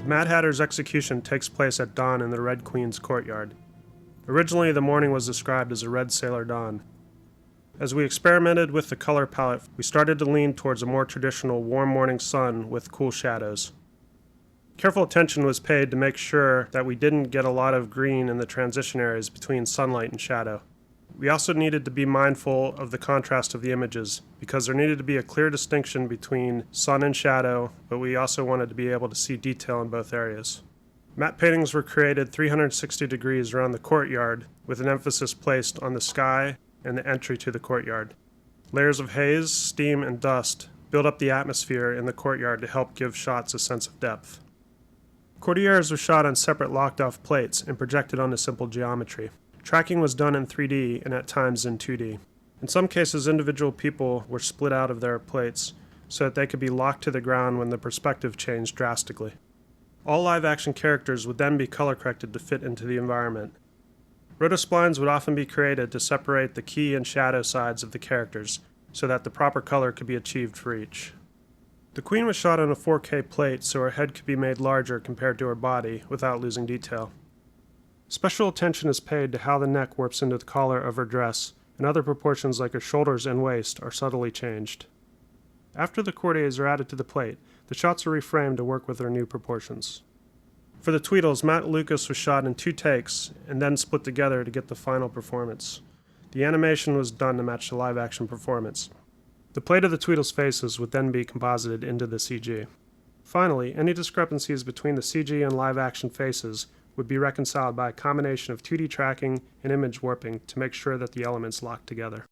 The Mad Hatter's execution takes place at dawn in the Red Queen's courtyard. Originally, the morning was described as a red sailor dawn. As we experimented with the color palette, we started to lean towards a more traditional warm morning sun with cool shadows. Careful attention was paid to make sure that we didn't get a lot of green in the transition areas between sunlight and shadow. We also needed to be mindful of the contrast of the images, because there needed to be a clear distinction between sun and shadow, but we also wanted to be able to see detail in both areas. Matte paintings were created 360 degrees around the courtyard, with an emphasis placed on the sky and the entry to the courtyard. Layers of haze, steam, and dust build up the atmosphere in the courtyard to help give shots a sense of depth. Courtiers were shot on separate locked-off plates and projected onto simple geometry. Tracking was done in 3D and at times in 2D. In some cases, individual people were split out of their plates so that they could be locked to the ground when the perspective changed drastically. All live-action characters would then be color-corrected to fit into the environment. Rotosplines would often be created to separate the key and shadow sides of the characters so that the proper color could be achieved for each. The Queen was shot on a 4K plate so her head could be made larger compared to her body without losing detail. Special attention is paid to how the neck warps into the collar of her dress, and other proportions like her shoulders and waist are subtly changed. After the courtiers are added to the plate, the shots are reframed to work with their new proportions. For the Tweedles, Matt Lucas was shot in 2 takes and then split together to get the final performance. The animation was done to match the live-action performance. The plate of the Tweedles' faces would then be composited into the CG. Finally, any discrepancies between the CG and live-action faces would be reconciled by a combination of 2D tracking and image warping to make sure that the elements locked together.